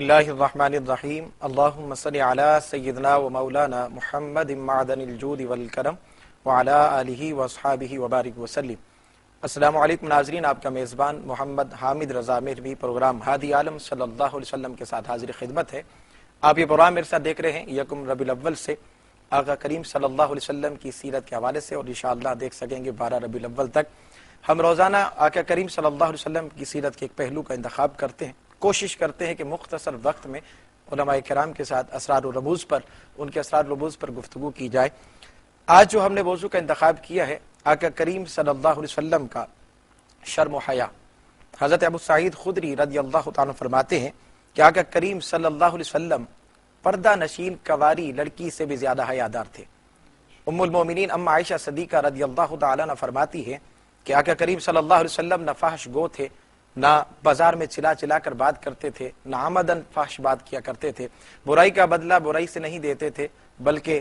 اللہ الرحمن الرحیم اللہم صلی علی سیدنا و مولانا محمد معدن الجود والکرم وعلی آلہ واصحابہ وبارک وسلم۔ السلام علیکم ناظرین، آپ کا میزبان محمد حامد رضا مہروی پروگرام ہادی عالم صلی اللہ علیہ وسلم کے ساتھ حاضر خدمت ہے۔ آپ یہ پروگرام میرے ساتھ دیکھ رہے ہیں یکم ربیع الاول سے آقا کریم صلی اللہ علیہ وسلم کی سیرت کے حوالے سے، اور انشاءاللہ دیکھ سکیں گے 12 ربیع الاول تک ہم روزانہ آقا کریم صلی اللہ علیہ وسلم کی سیرت کے ایک پہلو کا انتخاب کرتے ہیں، کوشش کرتے ہیں کہ مختصر وقت میں علماء کرام کے ساتھ اسرار و رموز پر، ان کے اسرار و رموز پر گفتگو کی جائے۔ آج جو ہم نے موضوع کا انتخاب کیا ہے آقا کریم صلی اللہ علیہ وسلم کا شرم و حیا۔ حضرت ابو سعید خدری رضی اللہ تعالیٰ فرماتے ہیں کہ آقا کریم صلی اللہ علیہ وسلم پردہ نشین کنواری لڑکی سے بھی زیادہ حیادار تھے۔ ام المومنین ام عائشہ صدیقہ رضی اللہ تعالیٰ عنہ فرماتی ہے کہ آقا کریم صلی اللہ علیہ وسلم نہ فحش گو تھے، نہ بازار میں چلا چلا کر بات کرتے تھے، نہ عمدن فحش بات کیا کرتے تھے، برائی کا بدلہ برائی سے نہیں دیتے تھے، بلکہ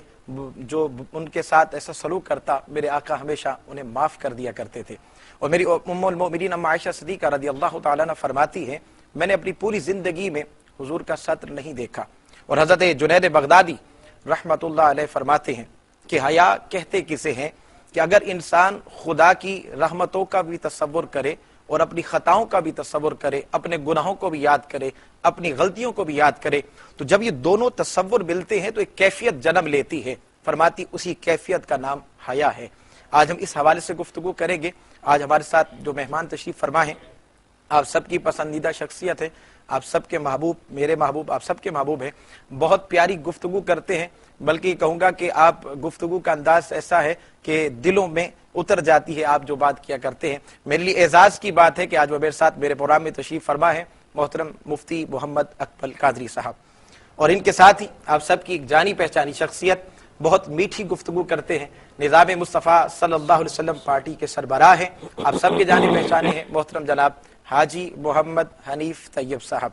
جو ان کے ساتھ ایسا سلوک کرتا میرے آقا ہمیشہ انہیں معاف کر دیا کرتے تھے۔ اور میری ام المومنین ام عائشہ صدیقہ رضی اللہ تعالیٰ عنہ فرماتی ہے میں نے اپنی پوری زندگی میں حضور کا سطر نہیں دیکھا۔ اور حضرت جنید بغدادی رحمت اللہ علیہ فرماتے ہیں کہ حیا کہتے کسے ہیں کہ اگر انسان خدا کی رحمتوں کا بھی تصور کرے اور اپنی خطاؤں کا بھی تصور کرے، اپنے گناہوں کو بھی یاد کرے، اپنی غلطیوں کو بھی یاد کرے، تو جب یہ دونوں تصور ملتے ہیں تو ایک کیفیت جنم لیتی ہے، فرماتی اسی کیفیت کا نام حیا ہے۔ آج ہم اس حوالے سے گفتگو کریں گے۔ آج ہمارے ساتھ جو مہمان تشریف فرما ہیں آپ سب کی پسندیدہ شخصیت ہے، آپ سب کے محبوب، میرے محبوب، آپ سب کے محبوب ہیں، بہت پیاری گفتگو کرتے ہیں، بلکہ کہوں گا کہ آپ گفتگو کا انداز ایسا ہے کہ دلوں میں اتر جاتی ہے آپ جو بات کیا کرتے ہیں۔ میرے لیے اعزاز کی بات ہے کہ آج وہ میرے ساتھ میرے پروگرام میں تشریف فرما ہے محترم مفتی محمد اکمل قادری صاحب، اور ان کے ساتھ ہی آپ سب کی ایک جانی پہچانی شخصیت، بہت میٹھی گفتگو کرتے ہیں، نظام مصطفیٰ صلی اللہ علیہ وسلم پارٹی کے سربراہ ہیں، آپ سب کے جانی پہچانے ہیں محترم جناب حاجی محمد حنیف طیب صاحب۔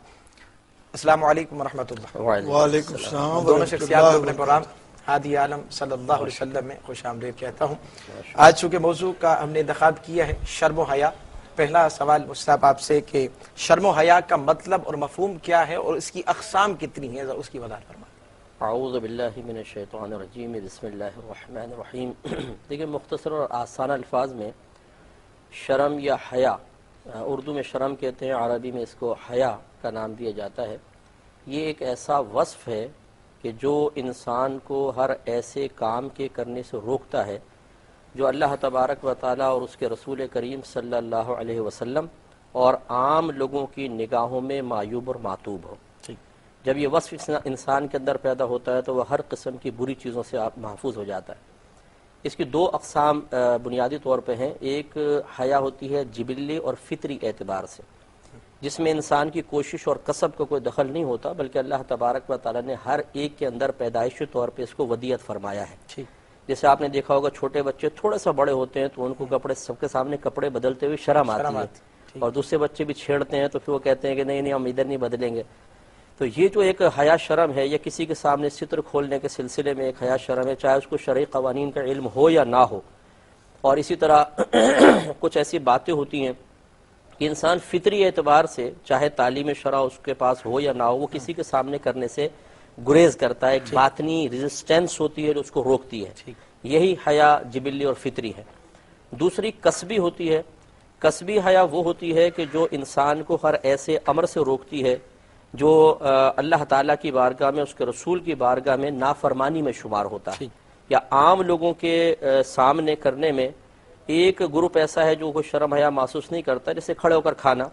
السلام علیکم ورحمۃ اللہ۔ وعلیکم السلام دونوں شخصیات کو اپنے پروگرام ہادی عالم صلی اللہ علیہ وسلم میں خوش آمدید کہتا ہوں۔ آج چونکہ موضوع کا ہم نے انتخاب کیا ہے شرم و حیا، پہلا سوال صاحب آپ سے کہ شرم و حیا کا مطلب اور مفہوم کیا ہے اور اس کی اقسام کتنی ہیں، اس کی وضاحت فرمائیں۔ اعوذ باللہ من الشیطان الرجیم، بسم اللہ الرحمن الرحیم۔ دیکھیں مختصر اور آسان الفاظ میں شرم یا حیا، اردو میں شرم کہتے ہیں، عربی میں اس کو حیا کا نام دیا جاتا ہے۔ یہ ایک ایسا وصف ہے کہ جو انسان کو ہر ایسے کام کے کرنے سے روکتا ہے جو اللہ تبارک و تعالیٰ اور اس کے رسول کریم صلی اللہ علیہ وسلم اور عام لوگوں کی نگاہوں میں معیوب اور معتوب ہو۔ جب یہ وصف انسان کے اندر پیدا ہوتا ہے تو وہ ہر قسم کی بری چیزوں سے محفوظ ہو جاتا ہے۔ اس کی دو اقسام بنیادی طور پہ ہیں۔ ایک حیا ہوتی ہے جبلی اور فطری اعتبار سے، جس میں انسان کی کوشش اور کسب کا کوئی دخل نہیں ہوتا، بلکہ اللہ تبارک و تعالیٰ نے ہر ایک کے اندر پیدائشی طور پہ اس کو ودیت فرمایا ہے۔ جیسے آپ نے دیکھا ہوگا چھوٹے بچے تھوڑا سا بڑے ہوتے ہیں تو ان کو کپڑے، سب کے سامنے کپڑے بدلتے ہوئے شرم آتی ہے، اور دوسرے بچے بھی چھیڑتے ہیں تو پھر وہ کہتے ہیں کہ نہیں ہم ادھر نہیں بدلیں گے۔ تو یہ جو ایک حیا شرم ہے، یا کسی کے سامنے ستر کھولنے کے سلسلے میں ایک حیا شرم ہے، چاہے اس کو شرعی قوانین کا علم ہو یا نہ ہو۔ اور اسی طرح کچھ ایسی باتیں ہوتی ہیں کہ انسان فطری اعتبار سے چاہے تعلیم شرع اس کے پاس ہو یا نہ ہو، وہ کسی کے سامنے کرنے سے گریز کرتا ہے، ایک باطنی ریزسٹنس ہوتی ہے جو اس کو روکتی ہے۔ یہی حیا جبلی اور فطری ہے۔ دوسری کسبی ہوتی ہے۔ کسبی حیا وہ ہوتی ہے کہ جو انسان کو ہر ایسے امر سے روکتی ہے جو اللہ تعالیٰ کی بارگاہ میں، اس کے رسول کی بارگاہ میں نافرمانی میں شمار ہوتا ہے، یا عام لوگوں کے سامنے کرنے میں ایک گروپ ایسا ہے جو کوئی شرم حیا محسوس نہیں کرتا، جیسے کھڑے ہو کر کھانا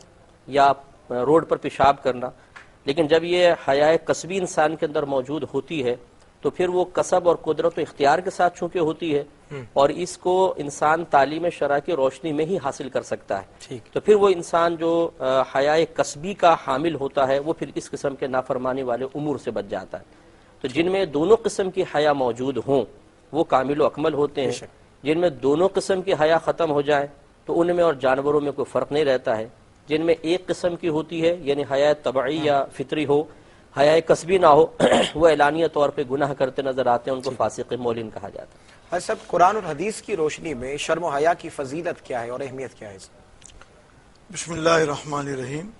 یا روڈ پر پیشاب کرنا۔ لیکن جب یہ حیا کسبی انسان کے اندر موجود ہوتی ہے تو پھر وہ کسب اور قدرت و اختیار کے ساتھ چونکہ ہوتی ہے، اور اس کو انسان تعلیم شرع کی روشنی میں ہی حاصل کر سکتا ہے، تو پھر وہ انسان جو حیا کسبی کا حامل ہوتا ہے وہ پھر اس قسم کے نافرمانی والے امور سے بچ جاتا ہے۔ تو جن میں دونوں قسم کی حیا موجود ہوں وہ کامل و اکمل ہوتے ہیں۔ جن میں دونوں قسم کی حیا ختم ہو جائیں تو ان میں اور جانوروں میں کوئی فرق نہیں رہتا ہے۔ جن میں ایک قسم کی ہوتی ہے، یعنی حیا طبعی یا فطری ہو، حیا کسبی نہ ہو، وہ اعلانیہ طور پہ گناہ کرتے نظر آتے ہیں، ان کو فاسق مولن کہا جاتا ہے۔ سب قرآن اور حدیث کی روشنی میں شرم و حیا کی فضیلت کیا ہے اور اہمیت کیا ہے؟ بسم اللہ الرحمن الرحیم۔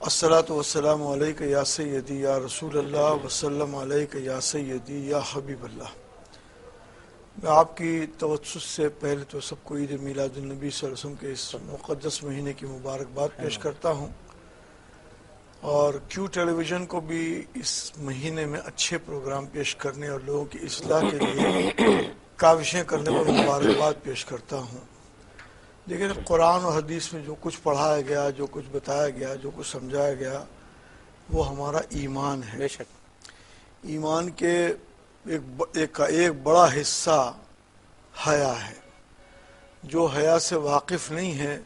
الصلاۃ والسلام علیک یا سیدی یا رسول اللہ وسلم علیک یا سیدی یا حبیب اللہ۔ میں آپ کی توسط سے پہلے تو سب کو عید میلاد النبی صلی اللہ علیہ وسلم کے اس مقدس مہینے کی مبارکباد پیش کرتا ہوں، اور کیو ٹیلی ویژن کو بھی اس مہینے میں اچھے پروگرام پیش کرنے اور لوگوں کی اصلاح کے لیے کاوشیں کرنے پر مبارکباد پیش کرتا ہوں۔ لیکن قرآن اور حدیث میں جو کچھ پڑھایا گیا، جو کچھ بتایا گیا، جو کچھ سمجھایا گیا، وہ ہمارا ایمان ہے۔ بے شک ایمان کے ایک بڑا حصہ حیا ہے۔ جو حیا سے واقف نہیں ہے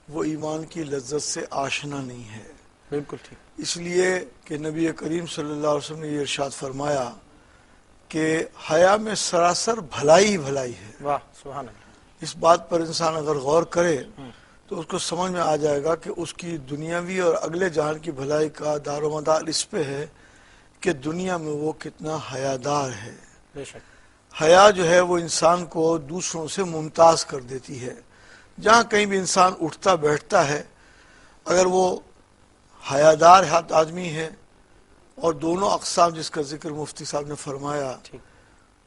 وہ ایمان کی لذت سے آشنا نہیں ہے۔ بالکل ٹھیک۔ اس لیے کہ نبی کریم صلی اللہ علیہ وسلم نے یہ ارشاد فرمایا کہ حیا میں سراسر بھلائی ہی بھلائی ہے۔ واہ سبحان اللہ۔ اس بات پر انسان اگر غور کرے تو اس کو سمجھ میں آ جائے گا کہ اس کی دنیاوی اور اگلے جہان کی بھلائی کا دار و مدار اس پہ ہے کہ دنیا میں وہ کتنا حیادار ہے۔ بے شک حیا جو ہے وہ انسان کو دوسروں سے ممتاز کر دیتی ہے۔ جہاں کہیں بھی انسان اٹھتا بیٹھتا ہے، اگر وہ حیادار آدمی ہے، اور دونوں اقسام جس کا ذکر مفتی صاحب نے فرمایا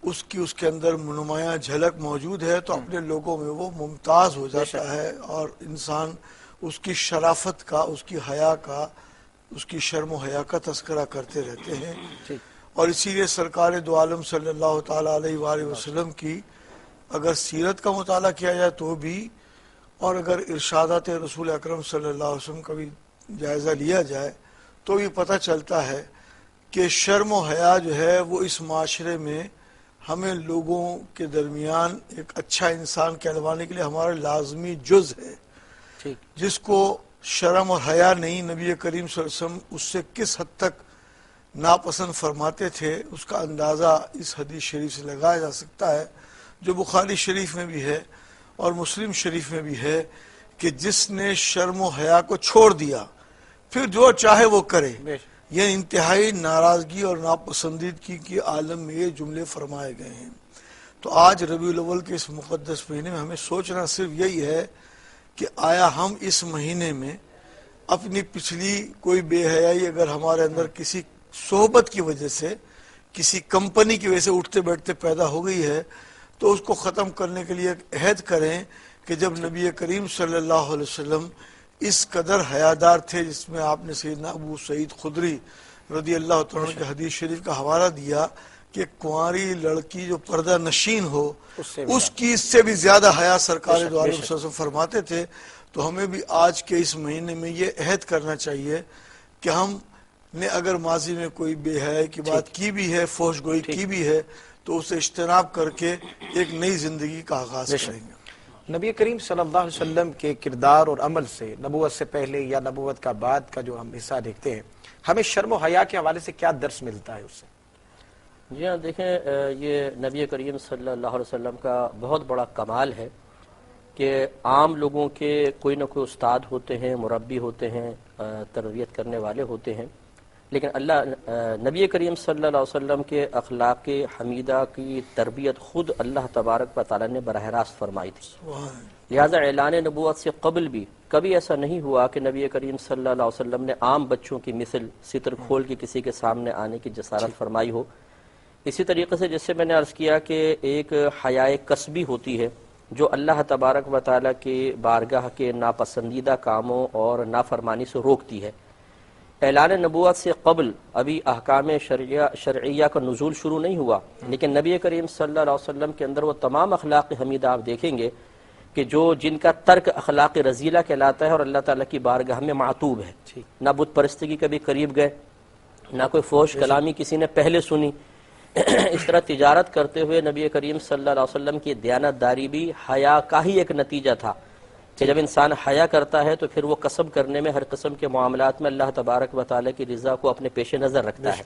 اس کے اندر نمایاں جھلک موجود ہے، تو اپنے لوگوں میں وہ ممتاز ہو جاتا ہے، اور انسان اس کی شرافت کا، اس کی حیا کا، اس کی شرم و حیا کا تذکرہ کرتے رہتے ہیں۔ اور اسی لیے سرکار دو عالم صلی اللہ تعالیٰ علیہ وآلہ وسلم کی اگر سیرت کا مطالعہ کیا جائے تو بھی، اور اگر ارشادات رسول اکرم صلی اللہ علیہ وسلم کا بھی جائزہ لیا جائے تو بھی پتہ چلتا ہے کہ شرم و حیا جو ہے وہ اس معاشرے میں ہمیں لوگوں کے درمیان ایک اچھا انسان کہلوانے کے لیے ہمارا لازمی جز ہے۔ جس کو شرم اور حیا نہیں، نبی کریم صلی اللہ علیہ وسلم اس سے کس حد تک ناپسند فرماتے تھے اس کا اندازہ اس حدیث شریف سے لگایا جا سکتا ہے، جو بخاری شریف میں بھی ہے اور مسلم شریف میں بھی ہے کہ جس نے شرم و حیا کو چھوڑ دیا پھر جو چاہے وہ کرے، یہ انتہائی ناراضگی اور ناپسندیدگی کے عالم میں یہ جملے فرمائے گئے ہیں۔ تو آج ربیع الاول کے اس مقدس مہینے میں ہمیں سوچنا صرف یہی ہے کہ آیا ہم اس مہینے میں اپنی پچھلی کوئی بے حیائی اگر ہمارے اندر کسی صحبت کی وجہ سے، کسی کمپنی کی وجہ سے اٹھتے بیٹھتے پیدا ہو گئی ہے، تو اس کو ختم کرنے کے لیے عہد کریں کہ جب نبی کریم صلی اللہ علیہ وسلم اس قدر حیادار تھے، جس میں آپ نے سیدنا ابو سعید خدری رضی اللہ تعالیٰ کے حدیث شریف کا حوالہ دیا کہ کنواری لڑکی جو پردہ نشین ہو اس کی اس سے بھی زیادہ حیا سرکار دو عالم صلی اللہ علیہ وسلم فرماتے تھے۔ تو ہمیں بھی آج کے اس مہینے میں یہ عہد کرنا چاہیے کہ ہم نے اگر ماضی میں کوئی بے حیائی کی بات کی بھی ہے، فحش گوئی کی بھی ہے، تو اسے اجتناب کر کے ایک نئی زندگی کا آغاز کریں گے۔ نبی کریم صلی اللہ علیہ وسلم کے کردار اور عمل سے، نبوت سے پہلے یا نبوت کا بعد کا جو ہم حصہ دیکھتے ہیں، ہمیں شرم و حیا کے حوالے سے کیا درس ملتا ہے اس سے؟ جی ہاں، دیکھیں یہ نبی کریم صلی اللہ علیہ وسلم کا بہت بڑا کمال ہے کہ عام لوگوں کے کوئی نہ کوئی استاد ہوتے ہیں، مربی ہوتے ہیں، تربیت کرنے والے ہوتے ہیں، لیکن نبی کریم صلی اللہ علیہ وسلم کے اخلاق حمیدہ کی تربیت خود اللہ تبارک و تعالیٰ نے براہ راست فرمائی تھی۔ لہذا اعلان نبوت سے قبل بھی کبھی ایسا نہیں ہوا کہ نبی کریم صلی اللہ علیہ وسلم نے عام بچوں کی مثل ستر کھول کے کسی کے سامنے آنے کی جسارت فرمائی ہو۔ اسی طریقے سے جس سے میں نے عرض کیا کہ ایک حیائے کسبی ہوتی ہے جو اللہ تبارک و تعالیٰ کی بارگاہ کے ناپسندیدہ کاموں اور نافرمانی سے روکتی ہے۔ اعلان نبوت سے قبل ابھی احکام شرعیہ کا نزول شروع نہیں ہوا، لیکن نبی کریم صلی اللہ علیہ وسلم کے اندر وہ تمام اخلاق حمیدہ آپ دیکھیں گے کہ جن کا ترک اخلاق رذیلہ کہلاتا ہے اور اللہ تعالیٰ کی بارگاہ میں معتوب ہے۔ نہ بت پرستی کی کبھی قریب گئے، نہ کوئی فحش کلامی کسی نے پہلے سنی۔ اس طرح تجارت کرتے ہوئے نبی کریم صلی اللہ علیہ وسلم کی دیانت داری بھی حیا کا ہی ایک نتیجہ تھا کہ جب انسان حیا کرتا ہے تو پھر وہ کسب کرنے میں، ہر قسم کے معاملات میں اللہ تبارک و تعالیٰ کی رضا کو اپنے پیش نظر رکھتا ہے۔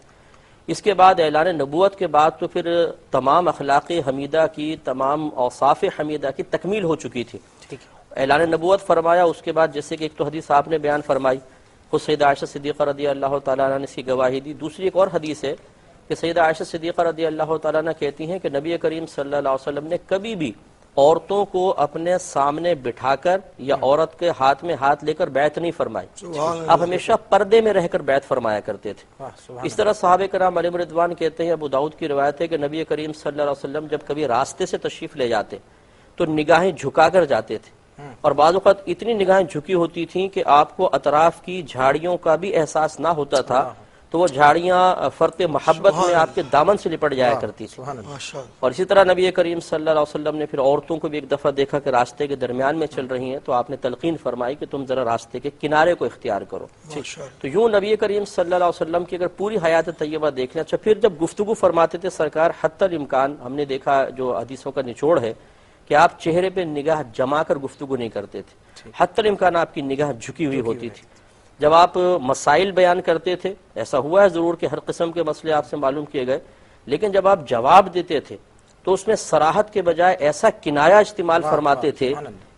اس کے بعد اعلان نبوت کے بعد تو پھر تمام اخلاق حمیدہ کی، تمام اوصاف حمیدہ کی تکمیل ہو چکی تھی۔ اعلان نبوت فرمایا، اس کے بعد جیسے کہ ایک تو حدیث آپ نے بیان فرمائی، خود سیدہ عائشہ صدیقہ رضی اللہ تعالیٰ عنہ نے اس کی گواہی دی۔ دوسری ایک اور حدیث ہے کہ سیدہ عائشہ صدیقہ رضی اللہ تعالیٰ عنہ کہتی ہیں کہ نبی کریم صلی اللہ علیہ وسلم نے کبھی بھی عورتوں کو اپنے سامنے بٹھا کر یا عورت کے ہاتھ میں ہاتھ لے کر بیعت نہیں فرمائی، آپ ہمیشہ پردے میں رہ کر بیعت فرمایا کرتے تھے۔ اس طرح صحابہ کرام علیہم رضوان کہتے ہیں، ابو داؤد کی روایت ہے کہ نبی کریم صلی اللہ علیہ وسلم جب کبھی راستے سے تشریف لے جاتے تو نگاہیں جھکا کر جاتے تھے، اور بعض اوقات اتنی نگاہیں جھکی ہوتی تھیں کہ آپ کو اطراف کی جھاڑیوں کا بھی احساس نہ ہوتا تھا، تو وہ جھاڑیاں فرط محبت میں آپ کے دامن سے لپٹ جایا کرتی تھی۔ اور اسی طرح نبی کریم صلی اللہ علیہ وسلم نے پھر عورتوں کو بھی ایک دفعہ دیکھا کہ راستے کے درمیان میں چل رہی ہیں، تو آپ نے تلقین فرمائی کہ تم ذرا راستے کے کنارے کو اختیار کرو۔ تو یوں نبی کریم صلی اللہ علیہ وسلم کی اگر پوری حیات طیبہ دیکھ لیں، اچھا پھر جب گفتگو فرماتے تھے سرکار حتی الامکان، ہم نے دیکھا جو حدیثوں کا نچوڑ ہے کہ آپ چہرے پہ نگاہ جما کر گفتگو نہیں کرتے تھے، حتی الامکان آپ کی نگاہ جھکی ہوئی ہوتی تھی۔ جب آپ مسائل بیان کرتے تھے، ایسا ہوا ہے ضرور کہ ہر قسم کے مسئلے آپ سے معلوم کیے گئے، لیکن جب آپ جواب دیتے تھے تو اس میں صراحت کے بجائے ایسا کنایا استعمال فرماتے تھے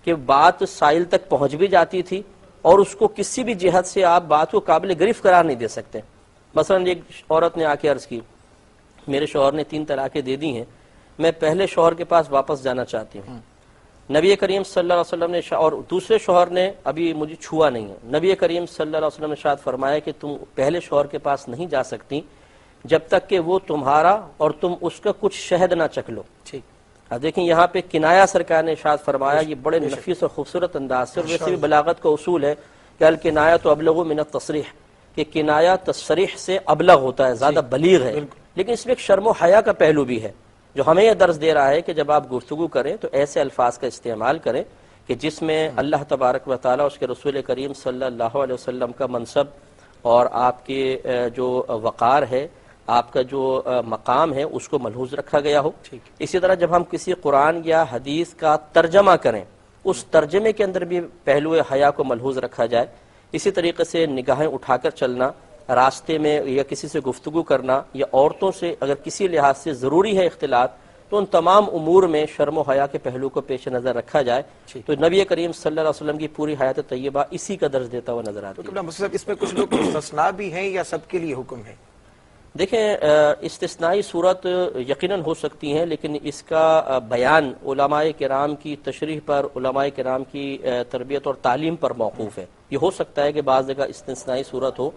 کہ بات سائل تک پہنچ بھی جاتی تھی اور اس کو کسی بھی جہت سے آپ بات کو قابل گرفت قرار نہیں دے سکتے۔ مثلا ایک عورت نے آ کے عرض کی، میرے شوہر نے 3 طلاقیں دے دی ہیں، میں پہلے شوہر کے پاس واپس جانا چاہتی ہوں۔ نبی کریم صلی اللہ علیہ وسلم نے اور دوسرے شوہر نے ابھی مجھے چھوا نہیں ہے، نبی کریم صلی اللہ علیہ وسلم نے ارشاد فرمایا کہ تم پہلے شوہر کے پاس نہیں جا سکتی جب تک کہ وہ تمہارا اور تم اس کا کچھ شہد نہ چکھ لو۔ اب دیکھیں یہاں پہ کنایا سرکار نے ارشاد فرمایا، یہ بڑے نفیس اور خوبصورت انداز سے، اور ویسے بھی بلاغت کا اصول ہے کہ الکنایا تو ابلغ من التصریح، کہ کنایا تصریح سے ابلغ ہوتا ہے، زیادہ بلیغ ہے، لیکن اس میں ایک شرم و حیا کا پہلو بھی ہے جو ہمیں یہ درس دے رہا ہے کہ جب آپ گفتگو کریں تو ایسے الفاظ کا استعمال کریں کہ جس میں اللہ تبارک و تعالیٰ اس کے رسول کریم صلی اللہ علیہ وسلم کا منصب اور آپ کے جو وقار ہے، آپ کا جو مقام ہے، اس کو ملحوظ رکھا گیا ہو۔ اسی طرح جب ہم کسی قرآن یا حدیث کا ترجمہ کریں، اس ترجمے کے اندر بھی پہلو حیا کو ملحوظ رکھا جائے۔ اسی طریقے سے نگاہیں اٹھا کر چلنا، راستے میں یا کسی سے گفتگو کرنا، یا عورتوں سے اگر کسی لحاظ سے ضروری ہے اختلاط، تو ان تمام امور میں شرم و حیا کے پہلو کو پیش نظر رکھا جائے۔ تو نبی کریم صلی اللہ علیہ وسلم کی پوری حیات طیبہ اسی کا درس دیتا ہوا نظر آتی ہے۔ اس میں کچھ لوگ مستثنا بھی ہیں یا سب کے لیے حکم ہے؟ دیکھیں استثنائی صورت یقیناً ہو سکتی ہیں، لیکن اس کا بیان علماء کرام کی تشریح پر، علماء کرام کی تربیت اور تعلیم پر موقوف ہے۔ یہ ہو سکتا ہے کہ بعض جگہ استثنائی صورت ہو،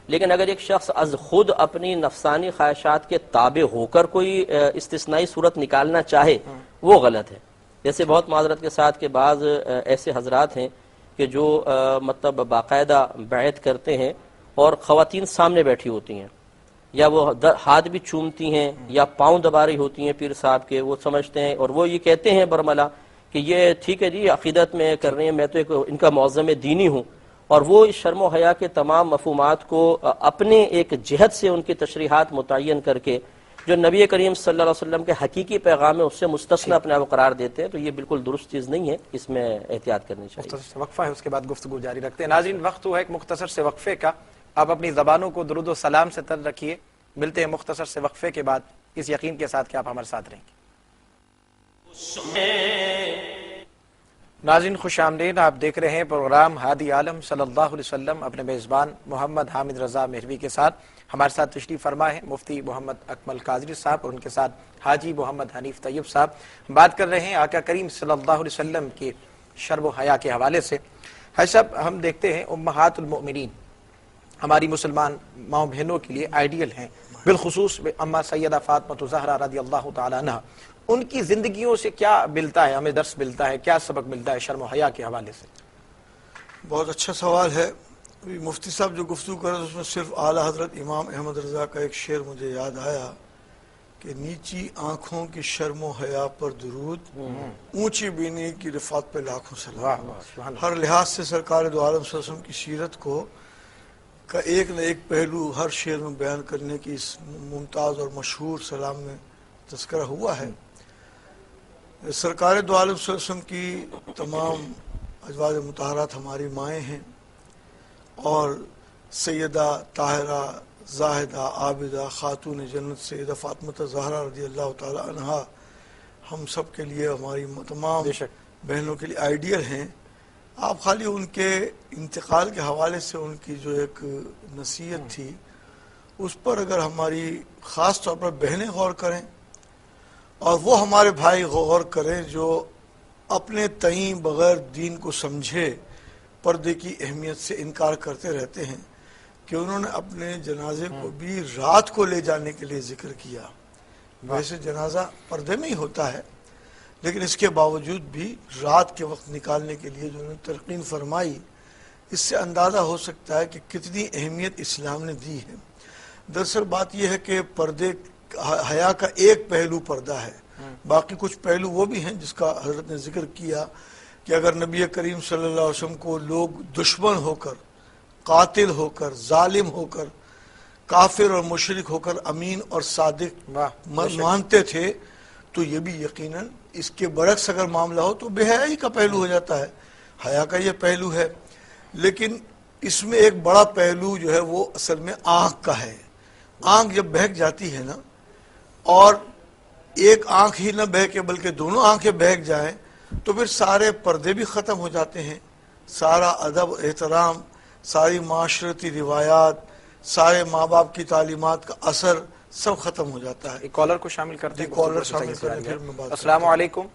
لیکن اگر ایک شخص از خود اپنی نفسانی خواہشات کے تابع ہو کر کوئی استثنائی صورت نکالنا چاہے، وہ غلط ہے۔ جیسے بہت معذرت کے ساتھ کہ بعض ایسے حضرات ہیں کہ جو مطلب باقاعدہ بیعت کرتے ہیں اور خواتین سامنے بیٹھی ہوتی ہیں، یا وہ ہاتھ بھی چومتی ہیں یا پاؤں دبا رہی ہوتی ہیں پیر صاحب کے، وہ سمجھتے ہیں اور وہ یہ کہتے ہیں برملا کہ یہ ٹھیک ہے جی عقیدت میں کر رہے ہیں، میں تو ایک ان کا معظم دینی ہوں، اور وہ اس شرم و حیا کے تمام مفہومات کو اپنے ایک جہت سے ان کی تشریحات متعین کر کے جو نبی کریم صلی اللہ علیہ وسلم کے حقیقی پیغام ہے اس سے مستثنا اپنے آپ کو قرار دیتے ہیں، تو یہ بالکل درست چیز نہیں ہے، اس میں احتیاط کرنی چاہیے۔ مختصر سے وقفہ ہے، اس کے بعد گفتگو جاری رکھتے ہیں۔ ناظرین وقت ہوا ایک مختصر سے وقفے کا، آپ اپنی زبانوں کو درود و سلام سے تر رکھیے۔ ملتے ہیں مختصر سے وقفے کے بعد، اس یقین کے ساتھ کہ آپ ہمارے ساتھ رہیں گے۔ ناظرین خوش آمدید، آپ دیکھ رہے ہیں پروگرام ہادی عالم صلی اللہ علیہ وسلم اپنے میزبان محمد حامد رضا مہروی کے ساتھ۔ ہمارے ساتھ تشریف فرما ہے مفتی محمد اکمل قادری صاحب اور ان کے ساتھ حاجی محمد حنیف طیب صاحب۔ بات کر رہے ہیں آقا کریم صلی اللہ علیہ وسلم کے شرم و حیا کے حوالے سے۔ حاجی صاحب، ہم دیکھتے ہیں امہات المؤمنین ہماری مسلمان ماؤں بہنوں کے لیے آئیڈیل ہیں، بالخصوص اما سیدہ فاطمہ زہرا رضی اللہ تعالی عنہ۔ ان کی زندگیوں سے کیا ملتا ہے، ہمیں درس ملتا ہے، کیا سبق ملتا ہے شرم و حیا کے حوالے سے؟ بہت اچھا سوال ہے۔ مفتی صاحب جو گفتگو کر رہے اس میں صرف اعلیٰ حضرت امام احمد رضا کا ایک شعر مجھے یاد آیا کہ نیچی آنکھوں کی شرم و حیا پر درود، اونچی بینی کی رفعت پہ لاکھوں سلام۔ ہر لحاظ سے سرکار دو عالم صلی اللہ علیہ وسلم کی سیرت کو کا ایک نہ ایک پہلو ہر شعر میں بیان کرنے کی اس ممتاز اور مشہور سلام میں تذکرہ ہوا ہے۔ سرکار دو عالم صلی اللہ علیہ وسلم کی تمام ازواج مطہرات ہماری مائیں ہیں، اور سیدہ طاہرہ زاہدہ عابدہ خاتون جنت سیدہ فاطمہ زہرا رضی اللہ تعالی عنہا ہم سب کے لیے، ہماری تمام بہنوں کے لیے آئیڈیل ہیں۔ آپ خالی ان کے انتقال کے حوالے سے ان کی جو ایک نصیحت تھی اس پر اگر ہماری خاص طور پر بہنیں غور کریں اور وہ ہمارے بھائی غور کریں جو اپنے تئیں بغیر دین کو سمجھے پردے کی اہمیت سے انکار کرتے رہتے ہیں کہ انہوں نے اپنے جنازے کو بھی رات کو لے جانے کے لیے ذکر کیا. ویسے جنازہ پردے میں ہی ہوتا ہے، لیکن اس کے باوجود بھی رات کے وقت نکالنے کے لیے جو انہوں نے تلقین فرمائی، اس سے اندازہ ہو سکتا ہے کہ کتنی اہمیت اسلام نے دی ہے. دراصل بات یہ ہے کہ پردے حیا کا ایک پہلو پردہ ہے، باقی کچھ پہلو وہ بھی ہیں جس کا حضرت نے ذکر کیا کہ اگر نبی کریم صلی اللہ علیہ وسلم کو لوگ دشمن ہو کر، قاتل ہو کر، ظالم ہو کر، کافر اور مشرک ہو کر امین اور صادق مانتے تھے تو یہ بھی یقیناً اس کے برعکس اگر معاملہ ہو تو بے حیائی کا پہلو ہو جاتا ہے. حیا کا یہ پہلو ہے، لیکن اس میں ایک بڑا پہلو جو ہے وہ اصل میں آنکھ کا ہے. آنکھ جب بہک جاتی ہے نا، اور ایک آنکھ ہی نہ بہکے بلکہ دونوں آنکھیں بہک جائیں تو پھر سارے پردے بھی ختم ہو جاتے ہیں، سارا ادب احترام، ساری معاشرتی روایات، سارے ماں باپ کی تعلیمات کا اثر سب ختم ہو جاتا ہے. ایک کالر کو شامل کرتے ہیں. کالر شامل کریں پھر میں بات. السلام علیکم.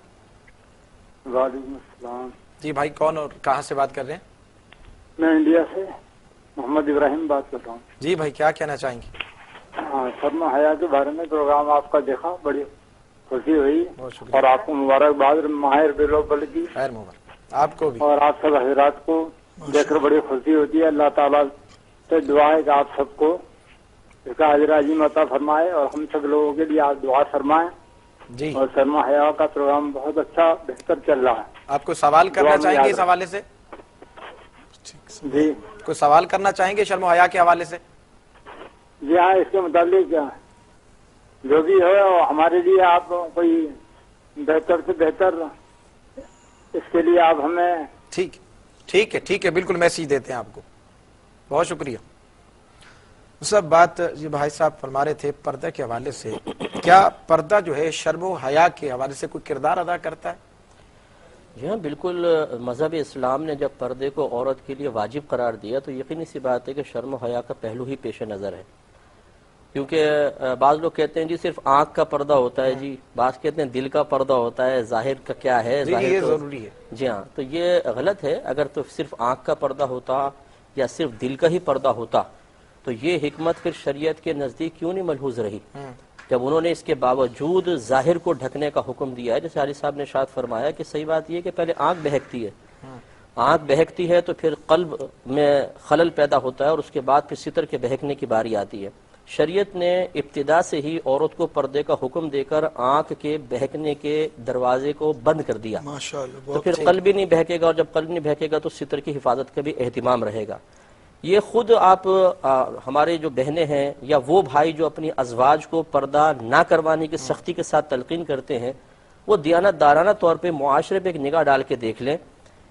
وعلیکم السلام. جی بھائی، کون اور کہاں سے بات کر رہے ہیں؟ میں انڈیا سے محمد ابراہیم بات کر رہا ہوں. جی بھائی، کیا کہنا چاہیں گے؟ ہاں، شرم حیا کے بارے میں پروگرام آپ کا دیکھا، بڑی خوشی ہوئی، بہت شکریہ. اور آپ کو مبارکباد ماہ ربیع الاول کی، خیر مبارک آپ کو بھی. اور آپ سب حضرات کو دیکھ کر بڑی خوشی ہوتی ہے. اللہ تعالیٰ سے دعا ہے کہ آپ سب کو اس کا اجر عظیم عطا فرمائے، اور ہم سب لوگوں کے لیے آپ دعا فرمائیں. جی، اور شرم حیا کا پروگرام بہت اچھا بہتر چل رہا ہے. آپ کو سوال کرنا چاہیں گے اس حوالے سے؟ جی کوئی سوال کرنا چاہیں گے شرم و حیا کے حوالے سے؟ جی ہاں، اس کے متعلق جو بھی ہو ہمارے لیے آپ کوئی بہتر سے بہتر اس کے لیے آپ ہمیں. ٹھیک ہے، بالکل میسیج دیتے ہیں آپ کو. بہت شکریہ. سب بات یہ بھائی صاحب فرما رہے تھے پردہ کے حوالے سے. کیا پردہ جو ہے شرم و حیا کے حوالے سے کوئی کردار ادا کرتا ہے؟ جی ہاں بالکل. مذہب اسلام نے جب پردے کو عورت کے لیے واجب قرار دیا تو یقینی سی بات ہے کہ شرم و حیا کا پہلو ہی پیش نظر ہے. کیونکہ بعض لوگ کہتے ہیں جی صرف آنکھ کا پردہ ہوتا ہے، جی بعض کہتے ہیں دل کا پردہ ہوتا ہے، ظاہر کا کیا ہے، یہ ظاہر تو ضروری ہے. جی ہاں، تو یہ غلط ہے. اگر تو صرف آنکھ کا پردہ ہوتا یا صرف دل کا ہی پردہ ہوتا تو یہ حکمت پھر شریعت کے نزدیک کیوں نہیں ملحوظ رہی، جب انہوں نے اس کے باوجود ظاہر کو ڈھکنے کا حکم دیا ہے. جیسے علی صاحب نے ارشاد فرمایا کہ صحیح بات یہ کہ پہلے آنکھ بہکتی ہے، آنکھ بہکتی ہے تو پھر قلب میں خلل پیدا ہوتا ہے، اور اس کے بعد پھر ستر کے بہکنے کی باری آتی ہے. شریعت نے ابتدا سے ہی عورت کو پردے کا حکم دے کر آنکھ کے بہکنے کے دروازے کو بند کر دیا. ماشاءاللہ، تو پھر قلب بھی نہیں بہکے گا، اور جب قلب نہیں بہکے گا تو ستر کی حفاظت کا بھی اہتمام رہے گا. یہ خود آپ ہمارے جو بہنیں ہیں یا وہ بھائی جو اپنی ازواج کو پردہ نہ کروانے کی سختی کے ساتھ تلقین کرتے ہیں، وہ دیانت دارانہ طور پہ معاشرے پہ ایک نگاہ ڈال کے دیکھ لیں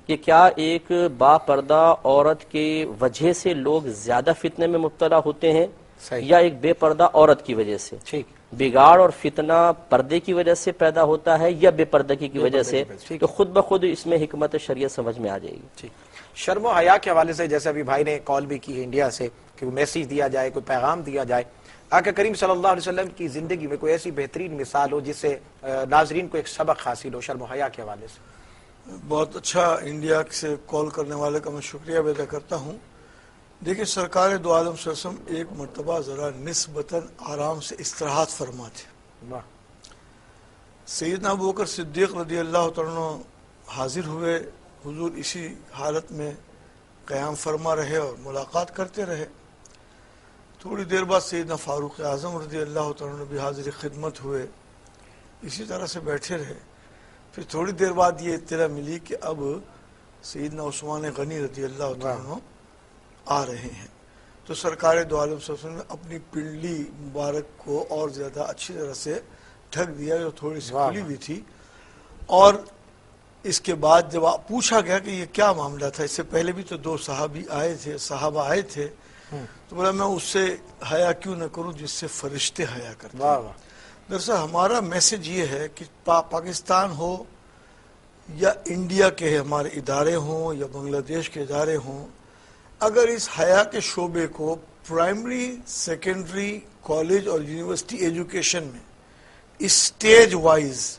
کہ کیا ایک با پردہ عورت کی وجہ سے لوگ زیادہ فتنے میں مبتلا ہوتے ہیں یا ایک بے پردہ عورت کی وجہ سے. بگاڑ اور فتنہ پردے کی وجہ سے پیدا ہوتا ہے یا بے پردگی کی وجہ سے، تو خود بخود اس میں حکمت شریعت سمجھ میں آ جائے گی. شرم و حیا کے حوالے سے جیسے ابھی بھائی نے کال بھی کی ہے انڈیا سے کہ وہ میسیج دیا جائے، کوئی پیغام دیا جائے. آقا کریم صلی اللہ علیہ وسلم کی زندگی میں کوئی ایسی بہترین مثال ہو جس سے ناظرین کو ایک سبق حاصل ہو شرم و حیا کے حوالے سے؟ بہت اچھا. انڈیا سے کال کرنے والے کا میں شکریہ ادا کرتا ہوں. دیکھیں، سرکار دو عالم صلی اللہ علیہ وسلم ایک مرتبہ ذرا نسبتاً آرام سے استراحت فرما تھے. سیدنا ابوبکر صدیق رضی اللہ تعالیٰ حاضر ہوئے. حضور اسی حالت میں قیام فرما رہے اور ملاقات کرتے رہے. تھوڑی دیر بعد سیدنا فاروق اعظم رضی اللہ تعالیٰ بھی حاضر خدمت ہوئے، اسی طرح سے بیٹھے رہے. پھر تھوڑی دیر بعد یہ اطلاع ملی کہ اب سیدنا عثمان غنی رضی اللہ تعالیٰ آ رہے ہیں. تو سرکار دو عالم صلی اللہ علیہ وسلم نے اپنی پنڈلی مبارک کو اور زیادہ اچھی طرح سے ڈھک دیا جو تھوڑی سی کھلی ہوئی تھی. اور اس کے بعد جب پوچھا گیا کہ یہ کیا معاملہ تھا، اس سے پہلے بھی تو دو صحابہ آئے تھے، تو بولا میں اس سے حیا کیوں نہ کروں جس سے فرشتے حیا کرتے ہیں. دراصل ہمارا میسج یہ ہے کہ پاکستان ہو یا انڈیا کے ہمارے ادارے ہوں یا بنگلہ دیش کے ادارے ہوں، اگر اس حیا کے شعبے کو پرائمری، سیکنڈری، کالج اور یونیورسٹی ایجوکیشن میں اسٹیج وائز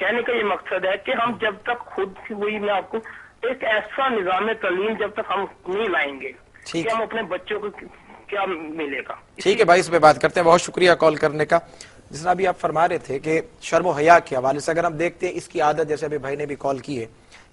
کہنے کا یہ مقصد ہے کہ ہم جب تک خود وہی میں آپ کو ایک ایسا نظام تعلیم جب تک ہم نہیں لائیں گے کہ ہم اپنے بچوں کو کیا ملے گا. ٹھیک ہے بھائی، اس پہ بات کرتے ہیں. بہت شکریہ کال کرنے کا. جس طرح ابھی آپ فرما رہے تھے کہ شرم و حیا کے حوالے سے اگر ہم دیکھتے ہیں اس کی عادت، جیسے ابھی بھائی نے بھی کال کی ہے،